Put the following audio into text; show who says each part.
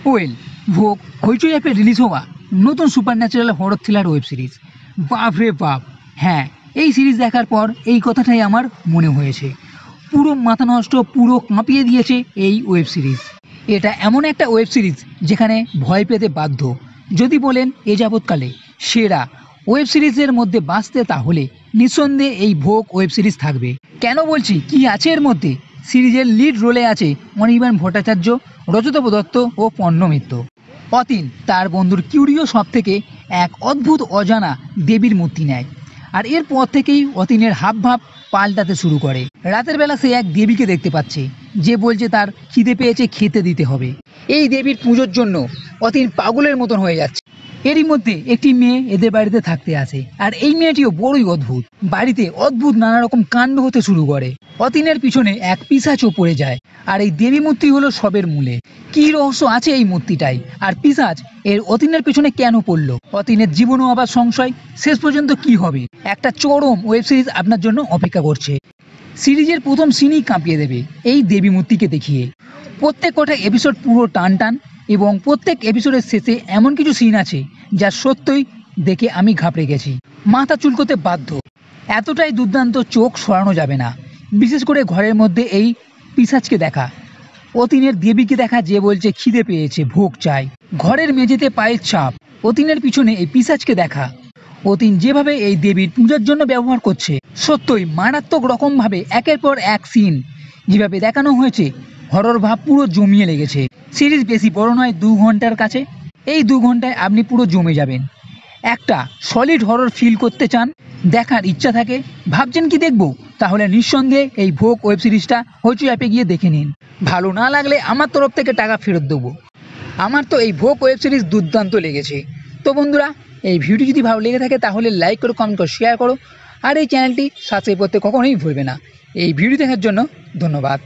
Speaker 1: Well, ভোগ হইচই অ্যাপে release হওয়া নতুন super natural horror thriller web series. বাপ রে বাপ! হ্যাঁ, এই সিরিজ দেখার পর এই কথাটাই আমার মনে হয়েছে। পুরো মাথা নষ্ট, পুরো কাঁপিয়ে দিয়েছে এই ওয়েব সিরিজ। এটা এমন একটা ওয়েব সিরিজ যেখানে ভয় পেতে বাধ্য। যদি বলেন এ যাবৎকালে সেরা ওয়েব সিরিজের মধ্যে বাঁচতে, তাহলে নিঃসন্দেহে এই ভোগ ওয়েব সিরিজ থাকবে। কেন বলছি, কি আছে এর মধ্যে? সিরিজের লিড রোলে আছে অনির্বাণ ভট্টাচার্য, রজতাভ দত্ত ও পণ্য মিত্র। অতীন তার বন্ধুর কিউরিও শপ থেকে এক অদ্ভুত অজানা দেবীর মূর্তি নেয়, আর এরপর থেকেই অতীনের হাবভাব পাল্টাতে শুরু করে। রাতের বেলা সে এক দেবীকে দেখতে পাচ্ছে, যে বলছে তার খিদে পেয়েছে, খেতে দিতে হবে। এই দেবীর পুজোর জন্য অতীন পাগলের মতন হয়ে যাচ্ছে। এরই মধ্যে একটি মেয়ে এদের বাড়িতে থাকতে আসে, আর এই মেয়েটিও বড়ই অদ্ভুত। বাড়িতে অদ্ভুত নানা রকম কাণ্ড হতে শুরু করে। অতীনের পিছনে এক পিশাচও পড়ে যায়, আর এই দেবী মূর্তি হলো সবের মূলে। কি রহস্য আছে এই মূর্তিটাই, আর পিশাচ এর অতীনের পিছনে কেন পড়লো? অতীনের জীবনও আবার সংশয়। শেষ পর্যন্ত কি হবে? একটা চরম ওয়েব সিরিজ আপনার জন্য অপেক্ষা করছে। সিরিজের প্রথম সিনই কাঁপিয়ে দেবে এই দেবী মূর্তিকে দেখিয়ে। প্রত্যেক কটা এপিসোড পুরো টান টান, এবং প্রত্যেক এপিসোডের শেষে এমন কিছু সিন আছে যা সত্যই দেখে আমি ঘাবড়ে গেছি, মাথা চুলকোতে বাধ্য। এতটাই দুর্দান্ত, চোখ সরানো যাবে না। বিশেষ করে ঘরের মধ্যে এই পিশাচকে দেখা, অতীনের দেবীকে দেখা, যে বলছে খিদে পেয়েছে, ভোগ চাই। ঘরের মেঝেতে পায়ের ছাপ, অতীনের পিছনে এই পিশাচকে দেখা। অতীন যেভাবে এই দেবীর পূজার জন্য ব্যবহার করছে, সত্যই মারাত্মক রকমভাবে একের পর এক সিন যেভাবে দেখানো হয়েছে, হরর ভাব পুরো জমিয়ে লেগেছে। সিরিজ বেশি বড় নয়, 2 ঘন্টার কাছে। এই 2 ঘন্টায় আপনি পুরো জমে যাবেন। একটা সলিড হরর ফিল করতে চান, দেখার ইচ্ছা থাকে, ভাবছেন কি দেখবো, তাহলে নিঃসন্দেহে এই ভোগ ওয়েব সিরিজটা হইচই অ্যাপে গিয়ে দেখে নিন। ভালো না লাগলে আমার তরফ থেকে টাকা ফেরত দেবো। আমার তো এই ভোগ ওয়েব সিরিজ দুর্দান্ত লেগেছে। তো বন্ধুরা, এই ভিডিও যদি ভালো লেগে থাকে তাহলে লাইক করো, কমেন্ট করো, শেয়ার করো, আর এই চ্যানেলটি সাবস্ক্রাইব করতে কখনোই ভুলবে না। এই ভিডিও দেখার জন্য ধন্যবাদ।